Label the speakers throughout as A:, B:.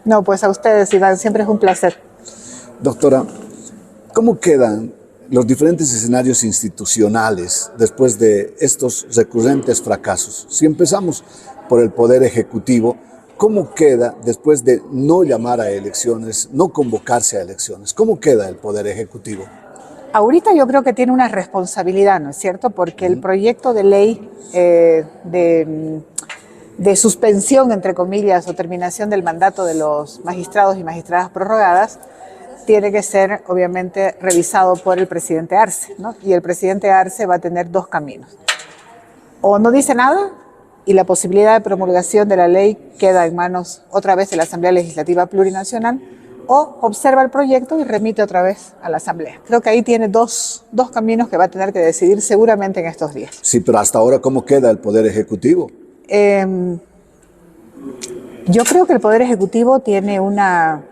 A: No, pues a ustedes, Iván, siempre es un placer.
B: Doctora, ¿cómo quedan los diferentes escenarios institucionales después de estos recurrentes fracasos? Si empezamos por el Poder Ejecutivo, ¿cómo queda después de no llamar a elecciones, no convocarse a elecciones? ¿Cómo queda el Poder Ejecutivo?
A: Ahorita yo creo que tiene una responsabilidad, ¿no es cierto? Porque el proyecto de ley de suspensión, entre comillas, o terminación del mandato de los magistrados y magistradas prorrogadas tiene que ser, obviamente, revisado por el presidente Arce, ¿no? Y el presidente Arce va a tener dos caminos. O no dice nada y la posibilidad de promulgación de la ley queda en manos otra vez de la Asamblea Legislativa Plurinacional, o observa el proyecto y remite otra vez a la Asamblea. Creo que ahí tiene dos caminos que va a tener que decidir seguramente en estos días.
B: Sí, pero hasta ahora, ¿cómo queda el Poder Ejecutivo?
A: Yo creo que el Poder Ejecutivo tiene una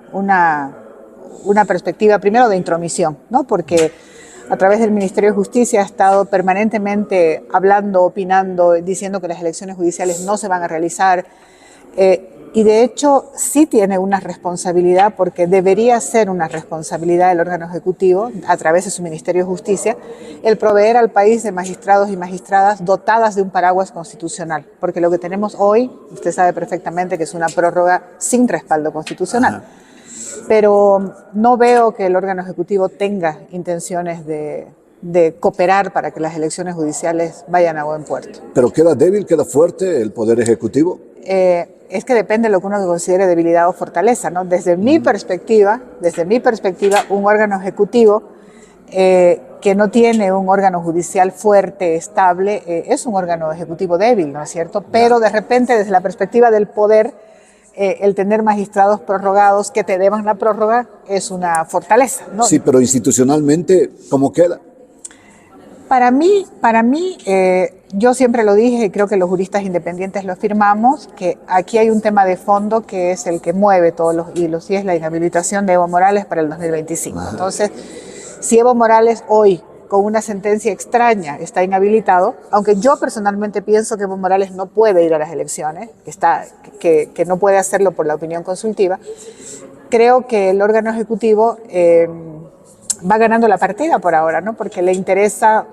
A: perspectiva primero de intromisión, ¿no? Porque a través del Ministerio de Justicia ha estado permanentemente hablando, opinando, diciendo que las elecciones judiciales no se van a realizar. Y de hecho sí tiene una responsabilidad, porque debería ser una responsabilidad del órgano ejecutivo, a través de su Ministerio de Justicia, el proveer al país de magistrados y magistradas dotadas de un paraguas constitucional. Porque lo que tenemos hoy, usted sabe perfectamente que es una prórroga sin respaldo constitucional. Ajá. Pero no veo que el órgano ejecutivo tenga intenciones de cooperar para que las elecciones judiciales vayan a buen puerto.
B: ¿Pero queda débil, queda fuerte el Poder Ejecutivo?
A: Es que depende de lo que uno considere debilidad o fortaleza, ¿no? Desde mi perspectiva, un órgano ejecutivo que no tiene un órgano judicial fuerte, estable, es un órgano ejecutivo débil, ¿no es cierto? Pero de repente, desde la perspectiva del poder, el tener magistrados prorrogados que te deban la prórroga es una fortaleza, ¿no?
B: Sí, pero institucionalmente, ¿cómo queda?
A: Para mí, yo siempre lo dije y creo que los juristas independientes lo afirmamos, que aquí hay un tema de fondo que es el que mueve todos los hilos, y es la inhabilitación de Evo Morales para el 2025. Ajá. Entonces, si Evo Morales hoy, con una sentencia extraña, está inhabilitado, aunque yo personalmente pienso que Evo Morales no puede ir a las elecciones, que no puede hacerlo por la opinión consultiva, creo que el órgano ejecutivo va ganando la partida por ahora, ¿no? Porque le interesa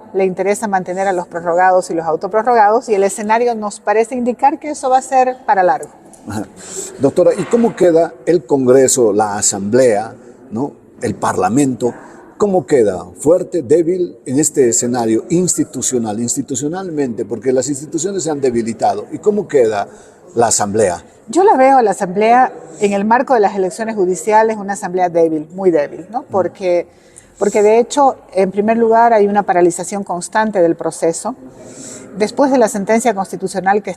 A: mantener a los prorrogados y los autoprorrogados, y el escenario nos parece indicar que eso va a ser para largo.
B: Ajá. Doctora, ¿y cómo queda el Congreso, la Asamblea, ¿no? El Parlamento? ¿Cómo queda? ¿Fuerte, débil en este escenario institucionalmente? Porque las instituciones se han debilitado. ¿Y cómo queda la Asamblea?
A: Yo la veo a la Asamblea en el marco de las elecciones judiciales, una Asamblea débil, muy débil, ¿no? Porque de hecho, en primer lugar, hay una paralización constante del proceso. Después de la sentencia constitucional que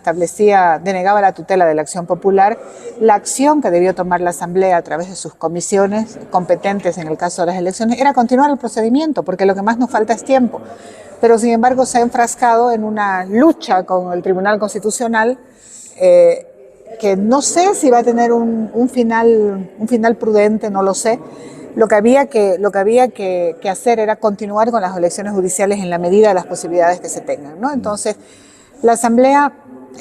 A: denegaba la tutela de la acción popular, la acción que debió tomar la Asamblea a través de sus comisiones competentes en el caso de las elecciones era continuar el procedimiento, porque lo que más nos falta es tiempo. Pero sin embargo se ha enfrascado en una lucha con el Tribunal Constitucional que no sé si va a tener un final prudente, no lo sé. Lo que había que hacer era continuar con las elecciones judiciales en la medida de las posibilidades que se tengan, ¿no? Entonces, la Asamblea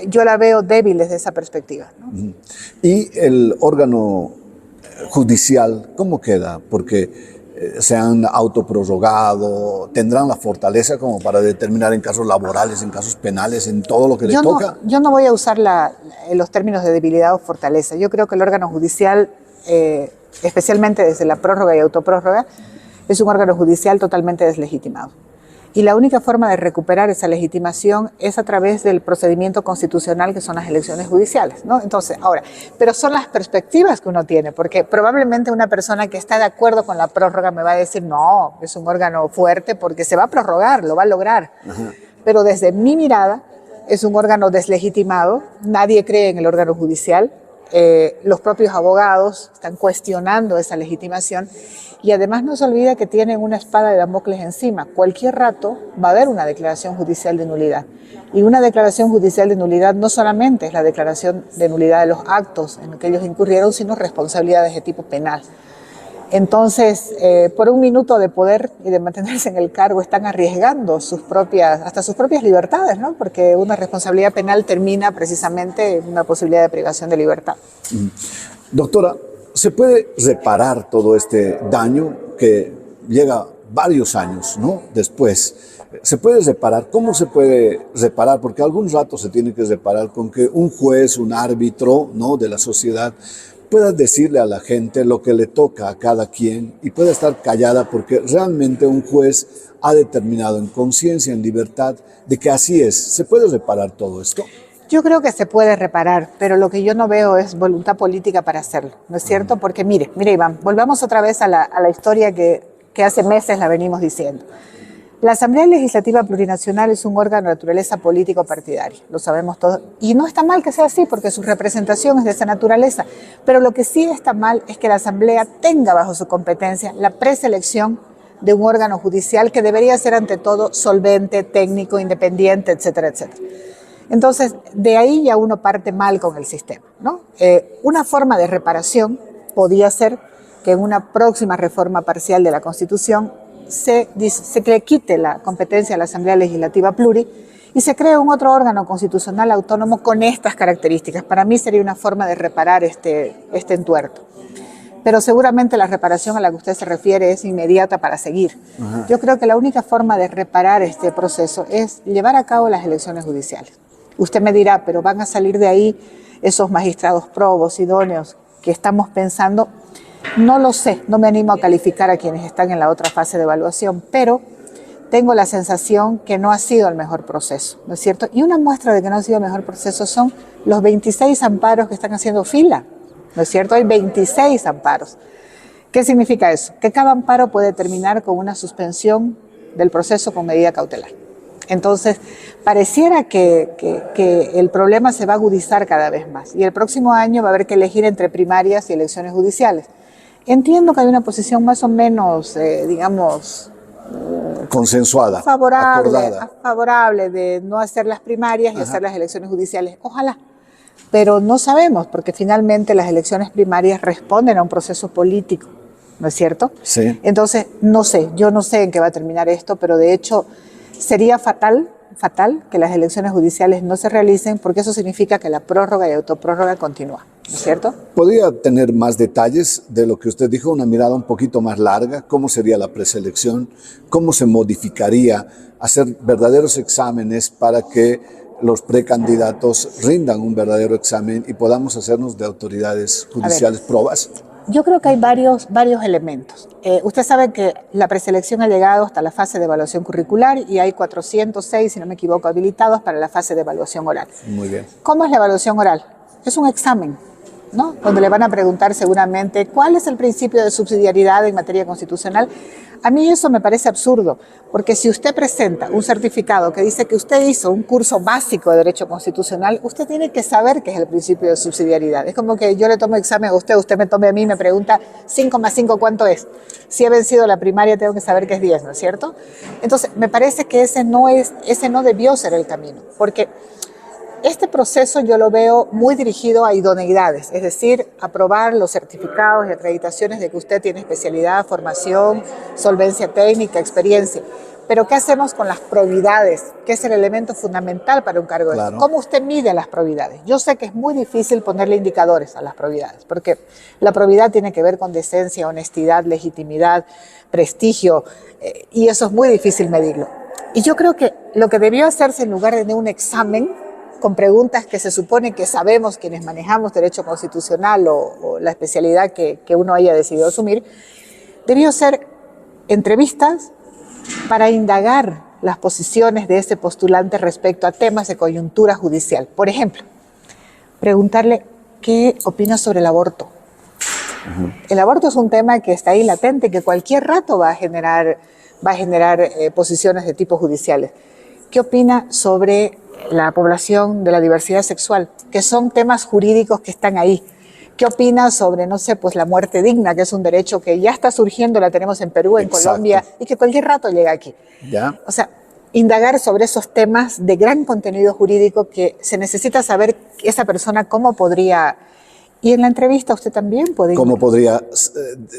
A: yo la veo débil desde esa perspectiva, ¿no?
B: ¿Y el órgano judicial cómo queda? Porque se han autoprorrogado, ¿tendrán la fortaleza como para determinar en casos laborales, en casos penales, en todo lo que les toca?
A: Yo no voy a usar los términos de debilidad o fortaleza. Yo creo que el órgano judicial, especialmente desde la prórroga y autoprórroga, es un órgano judicial totalmente deslegitimado. Y la única forma de recuperar esa legitimación es a través del procedimiento constitucional que son las elecciones judiciales, ¿no? Entonces, ahora, pero son las perspectivas que uno tiene, porque probablemente una persona que está de acuerdo con la prórroga me va a decir, no, es un órgano fuerte porque se va a prorrogar, lo va a lograr. Ajá. Pero desde mi mirada, es un órgano deslegitimado, nadie cree en el órgano judicial, los propios abogados están cuestionando esa legitimación, y además no se olvida que tienen una espada de Damocles encima. Cualquier rato va a haber una declaración judicial de nulidad. Y una declaración judicial de nulidad no solamente es la declaración de nulidad de los actos en los que ellos incurrieron, sino responsabilidades de tipo penal. Entonces, por un minuto de poder y de mantenerse en el cargo, están arriesgando hasta sus propias libertades, ¿no? Porque una responsabilidad penal termina precisamente en una posibilidad de privación de libertad.
B: Doctora, ¿Se puede reparar todo este daño que llega varios años, ¿no? Después? ¿Se puede reparar? ¿Cómo se puede reparar? Porque algún rato se tiene que reparar con que un juez, un árbitro, ¿no?, de la sociedad pueda decirle a la gente lo que le toca a cada quien y pueda estar callada porque realmente un juez ha determinado en conciencia, en libertad, de que así es. ¿Se puede reparar todo esto?
A: Yo creo que se puede reparar, pero lo que yo no veo es voluntad política para hacerlo, ¿no es cierto? Porque mire Iván, volvamos otra vez a la historia que hace meses la venimos diciendo. La Asamblea Legislativa Plurinacional es un órgano de naturaleza político-partidaria, lo sabemos todos, y no está mal que sea así porque su representación es de esa naturaleza, pero lo que sí está mal es que la Asamblea tenga bajo su competencia la preselección de un órgano judicial que debería ser ante todo solvente, técnico, independiente, etcétera, etcétera. Entonces, de ahí ya uno parte mal con el sistema, ¿no? Una forma de reparación podría ser que en una próxima reforma parcial de la Constitución se le quite la competencia a la Asamblea Legislativa Pluri y se cree un otro órgano constitucional autónomo con estas características. Para mí sería una forma de reparar este entuerto. Pero seguramente la reparación a la que usted se refiere es inmediata para seguir. Ajá. Yo creo que la única forma de reparar este proceso es llevar a cabo las elecciones judiciales. Usted me dirá, pero van a salir de ahí esos magistrados probos, idóneos, que estamos pensando. No lo sé, no me animo a calificar a quienes están en la otra fase de evaluación, pero tengo la sensación que no ha sido el mejor proceso, ¿no es cierto? Y una muestra de que no ha sido el mejor proceso son los 26 amparos que están haciendo fila, ¿no es cierto? Hay 26 amparos. ¿Qué significa eso? Que cada amparo puede terminar con una suspensión del proceso con medida cautelar. Entonces, pareciera que el problema se va a agudizar cada vez más y el próximo año va a haber que elegir entre primarias y elecciones judiciales. Entiendo que hay una posición más o menos, digamos,
B: consensuada,
A: favorable de no hacer las primarias y hacer las elecciones judiciales. Ojalá, pero no sabemos porque finalmente las elecciones primarias responden a un proceso político, ¿no es cierto?
B: Sí.
A: Entonces, no sé, yo no sé en qué va a terminar esto, pero de hecho sería fatal que las elecciones judiciales no se realicen porque eso significa que la prórroga y autoprórroga continúa, ¿no es cierto?
B: ¿Podría tener más detalles de lo que usted dijo, una mirada un poquito más larga? ¿Cómo sería la preselección? ¿Cómo se modificaría hacer verdaderos exámenes para que los precandidatos rindan un verdadero examen y podamos hacernos de autoridades judiciales probas?
A: Yo creo que hay varios elementos. Usted sabe que la preselección ha llegado hasta la fase de evaluación curricular y hay 406, si no me equivoco, habilitados para la fase de evaluación oral.
B: Muy bien.
A: ¿Cómo es la evaluación oral? Es un examen, ¿no? Donde le van a preguntar seguramente cuál es el principio de subsidiariedad en materia constitucional. A mí eso me parece absurdo, porque si usted presenta un certificado que dice que usted hizo un curso básico de Derecho Constitucional, usted tiene que saber qué es el principio de subsidiariedad. Es como que yo le tomo examen a usted me tome a mí y me pregunta 5 más 5, ¿cuánto es? Si he vencido la primaria, tengo que saber que es 10, ¿no es cierto? Entonces, me parece que ese no debió ser el camino, porque este proceso yo lo veo muy dirigido a idoneidades, es decir, aprobar los certificados y acreditaciones de que usted tiene especialidad, formación, solvencia técnica, experiencia. Pero ¿qué hacemos con las probidades? Que es el elemento fundamental para un cargo de esto. ¿Cómo usted mide las probidades? Yo sé que es muy difícil ponerle indicadores a las probidades, porque la probidad tiene que ver con decencia, honestidad, legitimidad, prestigio, y eso es muy difícil medirlo. Y yo creo que lo que debió hacerse en lugar de un examen, con preguntas que se supone que sabemos quienes manejamos derecho constitucional o la especialidad que uno haya decidido asumir, debió ser entrevistas para indagar las posiciones de ese postulante respecto a temas de coyuntura judicial. Por ejemplo, preguntarle qué opina sobre el aborto. El aborto es un tema que está ahí latente, que cualquier rato va a generar posiciones de tipo judiciales. ¿Qué opina sobre la población de la diversidad sexual? Que son temas jurídicos que están ahí. ¿Qué opina sobre, no sé, pues la muerte digna, que es un derecho que ya está surgiendo, la tenemos en Perú, en Colombia, y que cualquier rato llega aquí?
B: ¿Ya?
A: O sea, indagar sobre esos temas de gran contenido jurídico que se necesita saber esa persona cómo podría. Y en la entrevista usted también puede.
B: ¿Cómo podría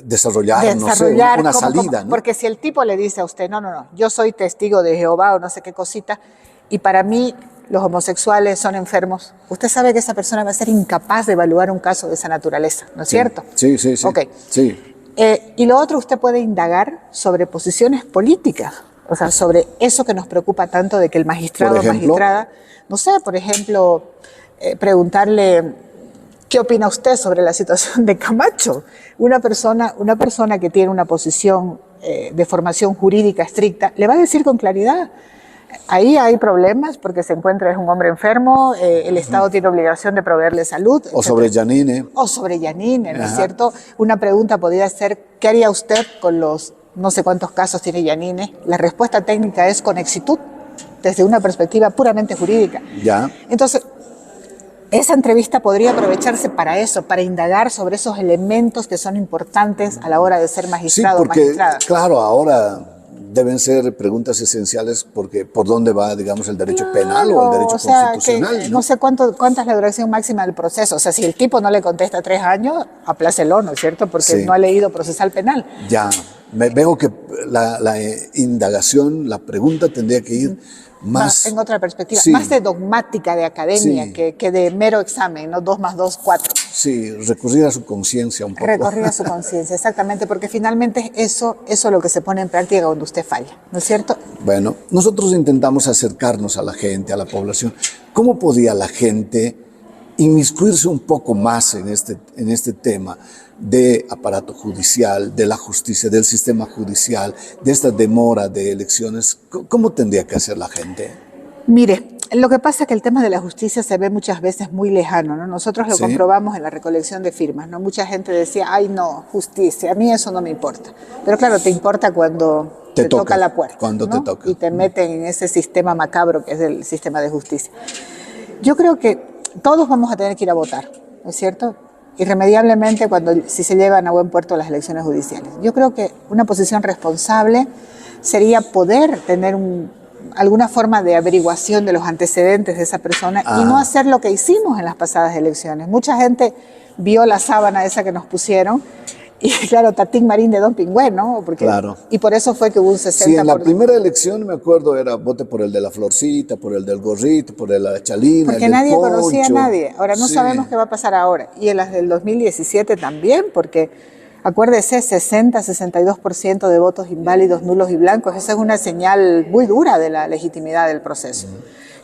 B: desarrollar no sé, una salida? ¿No?
A: Porque si el tipo le dice a usted, no, yo soy testigo de Jehová o no sé qué cosita, y para mí los homosexuales son enfermos, usted sabe que esa persona va a ser incapaz de evaluar un caso de esa naturaleza, ¿no es cierto?
B: Sí, sí, sí.
A: Ok.
B: Sí.
A: Y lo otro, usted puede indagar sobre posiciones políticas, o sea, sobre eso que nos preocupa tanto de que el magistrado o magistrada, no sé, por ejemplo, preguntarle, ¿qué opina usted sobre la situación de Camacho? Una persona que tiene una posición de formación jurídica estricta, le va a decir con claridad, ahí hay problemas porque se encuentra, es un hombre enfermo, el Estado tiene obligación de proveerle salud.
B: O sobre Yanine.
A: O sobre Yanine, ¿no es cierto? Una pregunta podría ser, ¿qué haría usted con los no sé cuántos casos tiene Yanine? La respuesta técnica es con exitud, desde una perspectiva puramente jurídica.
B: Ya.
A: Entonces, esa entrevista podría aprovecharse para eso, para indagar sobre esos elementos que son importantes a la hora de ser magistrado o magistrada.
B: Claro, ahora deben ser preguntas esenciales porque por dónde va, digamos, el derecho penal o el derecho constitucional.
A: Que, ¿no? sé cuánta es la duración máxima del proceso. O sea, si el tipo no le contesta 3 años, aplácelo, ¿no es cierto? Porque no ha leído procesal penal.
B: Ya, veo que la indagación, la pregunta tendría que ir más...
A: En otra perspectiva, más de dogmática, de academia, que de mero examen, ¿no? 2 más 2, 4.
B: Sí, recurrir a su conciencia un poco.
A: Recurrir a su conciencia, exactamente, porque finalmente eso es lo que se pone en práctica cuando usted falla, ¿no es cierto?
B: Bueno, nosotros intentamos acercarnos a la gente, a la población. ¿Cómo podía la gente inmiscuirse un poco más en este tema de aparato judicial, de la justicia, del sistema judicial, de esta demora de elecciones? ¿Cómo tendría que hacer la gente?
A: Mire, lo que pasa es que el tema de la justicia se ve muchas veces muy lejano, ¿no? Nosotros lo comprobamos en la recolección de firmas, ¿no? Mucha gente decía, ay no, justicia, a mí eso no me importa. Pero claro, te importa cuando te toca la puerta,
B: cuando te toca.
A: Y te meten en ese sistema macabro que es el sistema de justicia. Yo creo que todos vamos a tener que ir a votar, ¿no es cierto? Irremediablemente si se llevan a buen puerto las elecciones judiciales. Yo creo que una posición responsable sería poder tener alguna forma de averiguación de los antecedentes de esa persona y no hacer lo que hicimos en las pasadas elecciones. Mucha gente vio la sábana esa que nos pusieron y claro, Tatín Marín de Don Pingüe, ¿no?
B: Claro.
A: Y por eso fue que hubo un 60%.
B: Sí, en la primera elección me acuerdo era vote por el de la florcita, por el del gorrito, por el de la chalina,
A: porque
B: el del
A: nadie
B: poncho.
A: Conocía a nadie. Ahora no sabemos qué va a pasar ahora. Y en las del 2017 también, porque acuérdese, 60-62% de votos inválidos, nulos y blancos. Esa es una señal muy dura de la legitimidad del proceso.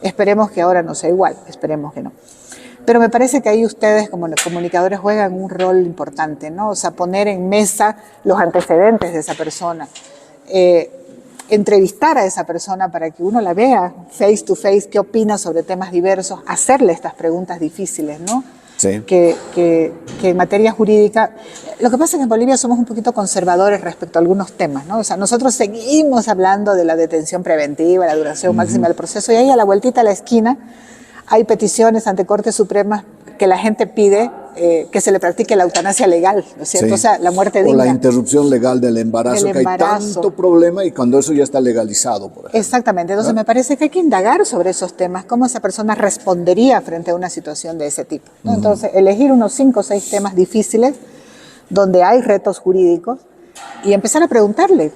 A: Esperemos que ahora no sea igual, esperemos que no. Pero me parece que ahí ustedes como los comunicadores juegan un rol importante, ¿no? O sea, poner en mesa los antecedentes de esa persona, entrevistar a esa persona para que uno la vea face to face, qué opina sobre temas diversos, hacerle estas preguntas difíciles, ¿no?
B: Sí.
A: Que en materia jurídica, lo que pasa es que en Bolivia somos un poquito conservadores respecto a algunos temas, ¿no? O sea, nosotros seguimos hablando de la detención preventiva, la duración máxima del proceso, y ahí a la vueltita a la esquina hay peticiones ante Cortes Supremas que la gente pide que se le practique la eutanasia legal, ¿no es cierto? Sí. O sea, la muerte digna.
B: O la interrupción legal del embarazo, que hay tanto problema y cuando eso ya está legalizado, por ejemplo.
A: Exactamente, entonces me parece que hay que indagar sobre esos temas, cómo esa persona respondería frente a una situación de ese tipo, ¿no? Entonces, elegir unos 5 o 6 temas difíciles donde hay retos jurídicos y empezar a preguntarle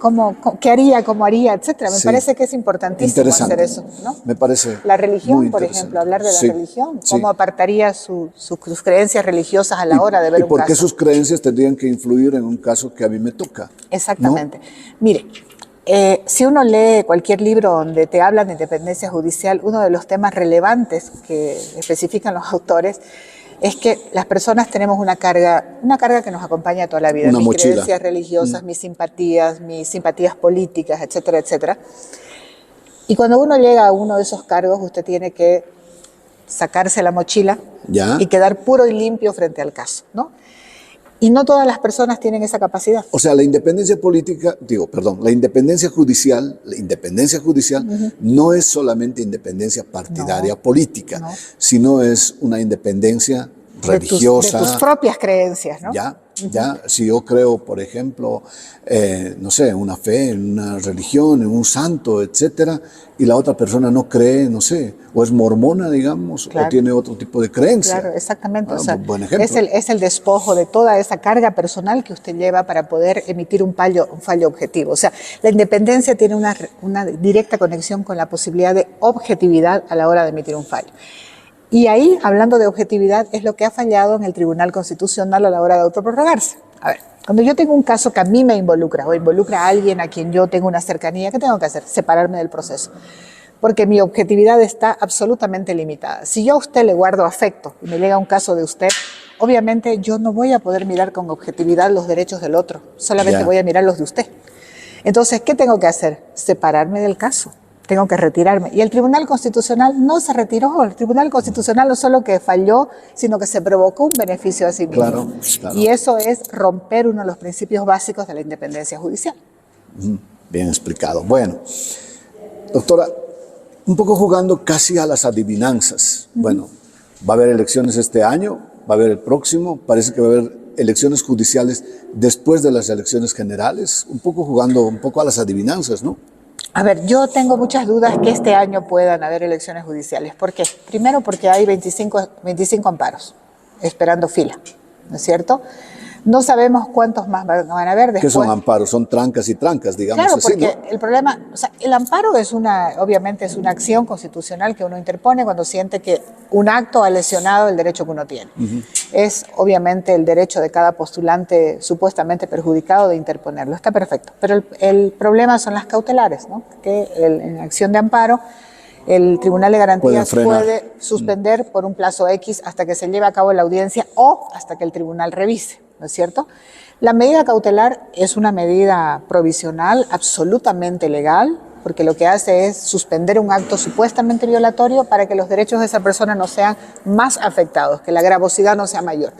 A: qué haría, cómo haría, etcétera. Me parece que es importantísimo hacer eso, ¿no?
B: Me parece.
A: La religión, por ejemplo, hablar de la religión. ¿Cómo apartaría sus creencias religiosas a la hora de ver un caso?
B: ¿Y por qué sus creencias tendrían que influir en un caso que a mí me toca?
A: Exactamente. ¿No? Mire, si uno lee cualquier libro donde te hablan de independencia judicial, uno de los temas relevantes que especifican los autores es que las personas tenemos una carga que nos acompaña toda la vida.
B: Una
A: mis
B: mochila.
A: Creencias religiosas, mis simpatías políticas, etcétera, etcétera. Y cuando uno llega a uno de esos cargos, usted tiene que sacarse la mochila y quedar puro y limpio frente al caso, ¿no? Y no todas las personas tienen esa capacidad.
B: O sea, la independencia la independencia judicial no es solamente independencia partidaria política, sino es una independencia religiosa.
A: De tus propias creencias, ¿no?
B: Ya, si yo creo, por ejemplo, no sé, una fe, en una religión, en un santo, etcétera, y la otra persona no cree, no sé, o es mormona, digamos,
A: claro,
B: o tiene otro tipo de creencia.
A: Claro, exactamente. O sea,
B: buen ejemplo.
A: Es el despojo de toda esa carga personal que usted lleva para poder emitir un fallo objetivo. O sea, la independencia tiene una directa conexión con la posibilidad de objetividad a la hora de emitir un fallo. Y ahí, hablando de objetividad, es lo que ha fallado en el Tribunal Constitucional a la hora de autoprorrogarse. A ver, cuando yo tengo un caso que a mí me involucra o involucra a alguien a quien yo tengo una cercanía, ¿qué tengo que hacer? Separarme del proceso. Porque mi objetividad está absolutamente limitada. Si yo a usted le guardo afecto y me llega un caso de usted, obviamente yo no voy a poder mirar con objetividad los derechos del otro, solamente voy a mirar los de usted. Entonces, ¿qué tengo que hacer? Separarme del caso. Tengo que retirarme. Y el Tribunal Constitucional no se retiró. El Tribunal Constitucional no solo que falló, sino que se provocó un beneficio a sí mismo.
B: Claro.
A: Y eso es romper uno de los principios básicos de la independencia judicial.
B: Bien explicado. Bueno, doctora, un poco jugando casi a las adivinanzas. Bueno, va a haber elecciones este año, va a haber el próximo, parece que va a haber elecciones judiciales después de las elecciones generales, un poco jugando un poco a las adivinanzas, ¿no?
A: A ver, yo tengo muchas dudas que este año puedan haber elecciones judiciales. ¿Por qué? Primero porque hay 25 amparos esperando fila, ¿no es cierto? No sabemos cuántos más van a haber después.
B: ¿Qué son amparos? Son trancas y trancas, digamos
A: claro,
B: así,
A: porque
B: ¿no?
A: el problema, o sea, el amparo es obviamente es una acción constitucional que uno interpone cuando siente que un acto ha lesionado el derecho que uno tiene. Es obviamente el derecho de cada postulante supuestamente perjudicado de interponerlo. Está perfecto. Pero el problema son las cautelares, ¿no? Que en acción de amparo el Tribunal de Garantías puede suspender por un plazo X hasta que se lleve a cabo la audiencia o hasta que el tribunal revise, ¿no es cierto? La medida cautelar es una medida provisional absolutamente legal, porque lo que hace es suspender un acto supuestamente violatorio para que los derechos de esa persona no sean más afectados, que la gravosidad no sea mayor.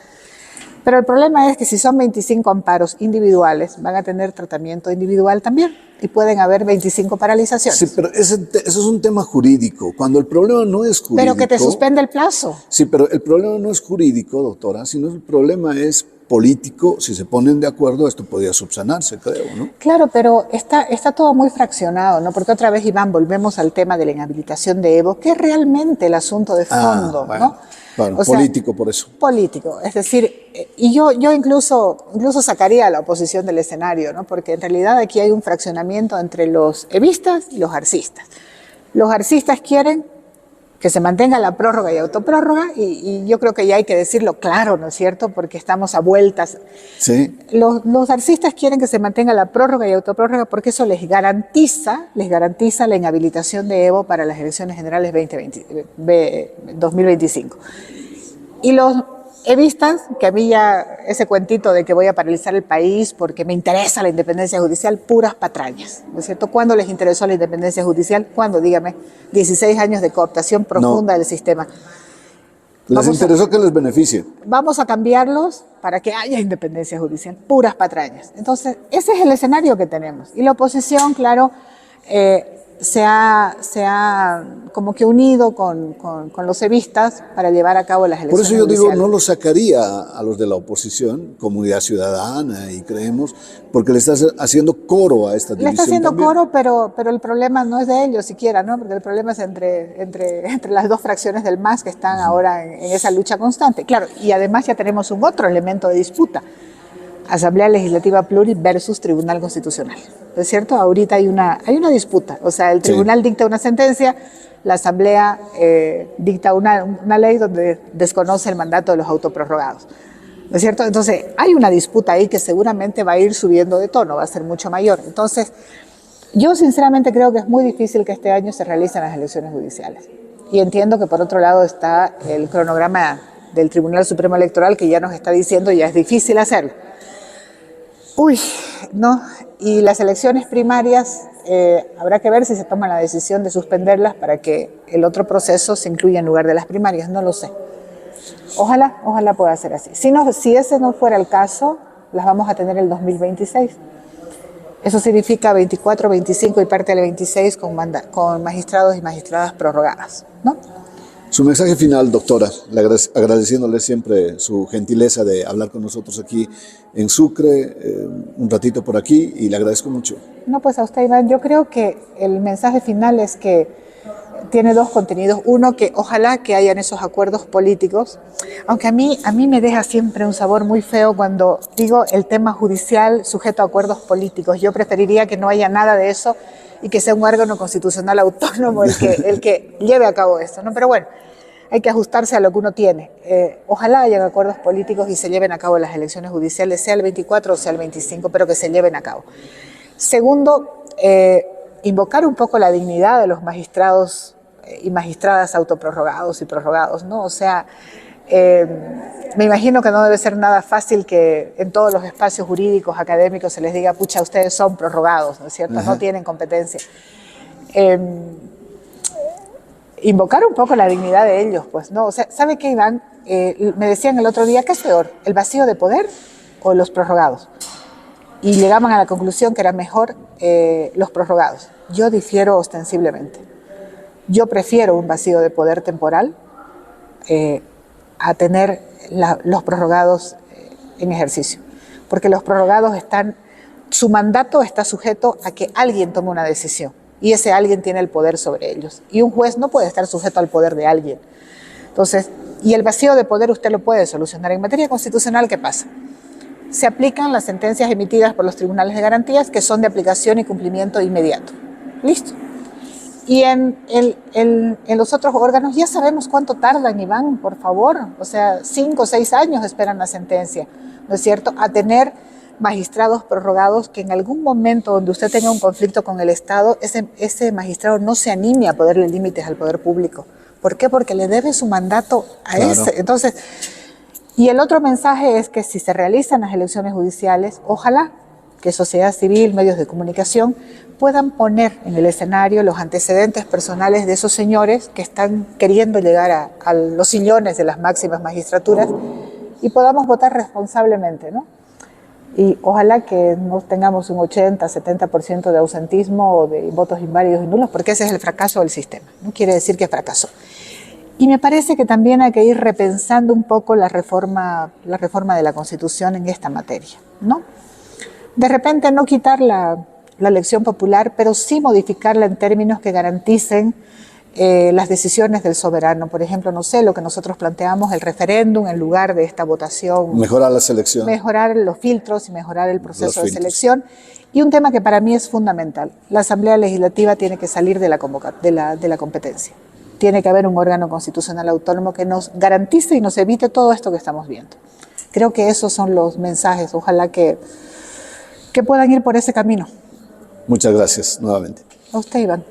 A: Pero el problema es que si son 25 amparos individuales, van a tener tratamiento individual también y pueden haber 25 paralizaciones.
B: Sí, pero eso es un tema jurídico, cuando el problema no es jurídico.
A: Pero que te suspende el plazo.
B: Sí, pero el problema no es jurídico, doctora, sino el problema es político. Si se ponen de acuerdo, esto podría subsanarse, creo, ¿no?
A: Claro, pero está todo muy fraccionado, ¿no? Porque otra vez, Iván, volvemos al tema de la inhabilitación de Evo, que es realmente el asunto de fondo,
B: bueno,
A: ¿no?
B: Bueno,
A: o sea,
B: político por eso.
A: Político, es decir, y yo incluso sacaría a la oposición del escenario, ¿no? Porque en realidad aquí hay un fraccionamiento entre los evistas y los arcistas. Los arcistas quieren que se mantenga la prórroga y autoprórroga, y yo creo que ya hay que decirlo claro, ¿no es cierto? Porque estamos a vueltas.
B: Sí.
A: Los arcistas quieren que se mantenga la prórroga y autoprórroga porque eso les garantiza la inhabilitación de Evo para las elecciones generales 2025. Y los evistas, que a mí ya ese cuentito de que voy a paralizar el país porque me interesa la independencia judicial, puras patrañas, ¿no es cierto? ¿Cuándo les interesó la independencia judicial? ¿Cuándo? Dígame, 16 años de cooptación profunda del sistema.
B: Les interesó que les beneficie.
A: Vamos a cambiarlos para que haya independencia judicial, puras patrañas. Entonces, ese es el escenario que tenemos. Y la oposición, claro, se ha como que unido con los evistas para llevar a cabo las elecciones.
B: Por eso yo digo,
A: judiciales.
B: no lo sacaría a los de la oposición, Comunidad Ciudadana y Creemos, porque le estás haciendo coro a esta división.
A: Le está haciendo
B: también.
A: coro, pero el problema no es de ellos siquiera, ¿no? Porque el problema es entre las dos fracciones del MAS que están ahora en esa lucha constante. Claro, y además ya tenemos un otro elemento de disputa. Asamblea Legislativa Plural versus Tribunal Constitucional. ¿No es cierto? Ahorita hay una disputa. O sea, el tribunal dicta una sentencia, la Asamblea dicta una ley donde desconoce el mandato de los autoprorrogados. ¿No es cierto? Entonces, hay una disputa ahí que seguramente va a ir subiendo de tono, va a ser mucho mayor. Entonces, yo sinceramente creo que es muy difícil que este año se realicen las elecciones judiciales. Y entiendo que por otro lado está el cronograma del Tribunal Supremo Electoral que ya nos está diciendo ya es difícil hacerlo. Uy, no, y las elecciones primarias habrá que ver si se toma la decisión de suspenderlas para que el otro proceso se incluya en lugar de las primarias, no lo sé. Ojalá pueda ser así. Si ese no fuera el caso, las vamos a tener el 2026. Eso significa 24, 25 y parte del 26 con magistrados y magistradas prorrogadas, ¿no?
B: Su mensaje final, doctora, agradeciéndole siempre su gentileza de hablar con nosotros aquí en Sucre, un ratito por aquí, y le agradezco mucho.
A: No, pues a usted, Iván, yo creo que el mensaje final es que tiene dos contenidos. Uno, que ojalá que hayan esos acuerdos políticos, aunque a mí me deja siempre un sabor muy feo cuando digo el tema judicial sujeto a acuerdos políticos. Yo preferiría que no haya nada de eso y que sea un órgano constitucional autónomo el que lleve a cabo esto, ¿no? Pero bueno, hay que ajustarse a lo que uno tiene. Ojalá hayan acuerdos políticos y se lleven a cabo las elecciones judiciales, sea el 24 o sea el 25, pero que se lleven a cabo. Segundo, invocar un poco la dignidad de los magistrados y magistradas autoprorrogados y prorrogados, ¿no? O sea, me imagino que no debe ser nada fácil que en todos los espacios jurídicos, académicos, se les diga, pucha, ustedes son prorrogados, ¿no es cierto? No tienen competencia. Invocar un poco la dignidad de ellos, pues, ¿no? O sea, ¿sabe qué, Iván? Me decían el otro día, ¿qué es peor, el vacío de poder o los prorrogados? Y llegaban a la conclusión que era mejor los prorrogados. Yo difiero ostensiblemente. Yo prefiero un vacío de poder temporal a tener los prorrogados en ejercicio. Porque los prorrogados su mandato está sujeto a que alguien tome una decisión. Y ese alguien tiene el poder sobre ellos. Y un juez no puede estar sujeto al poder de alguien. Entonces, y el vacío de poder usted lo puede solucionar. En materia constitucional, ¿qué pasa? Se aplican las sentencias emitidas por los tribunales de garantías, que son de aplicación y cumplimiento inmediato. Listo. Y en los otros órganos ya sabemos cuánto tardan, Iván, por favor. O sea, 5 o 6 años esperan la sentencia, ¿no es cierto? A tener magistrados prorrogados que en algún momento donde usted tenga un conflicto con el Estado, ese magistrado no se anime a ponerle límites al poder público. ¿Por qué? Porque le debe su mandato a ese. Entonces, y el otro mensaje es que si se realizan las elecciones judiciales, ojalá que sociedad civil, medios de comunicación, puedan poner en el escenario los antecedentes personales de esos señores que están queriendo llegar a los sillones de las máximas magistraturas y podamos votar responsablemente, ¿no? Y ojalá que no tengamos un 80, 70% de ausentismo o de votos inválidos y nulos, porque ese es el fracaso del sistema. No quiere decir que fracasó. Y me parece que también hay que ir repensando un poco la reforma de la Constitución en esta materia, ¿no? De repente no quitar la elección popular, pero sí modificarla en términos que garanticen las decisiones del soberano. Por ejemplo, no sé, lo que nosotros planteamos, el referéndum en lugar de esta votación.
B: Mejorar la selección.
A: Mejorar los filtros y mejorar el proceso de selección. Y un tema que para mí es fundamental, la Asamblea Legislativa tiene que salir de la competencia. Tiene que haber un órgano constitucional autónomo que nos garantice y nos evite todo esto que estamos viendo. Creo que esos son los mensajes, ojalá que puedan ir por ese camino.
B: Muchas gracias nuevamente.
A: A usted, Iván.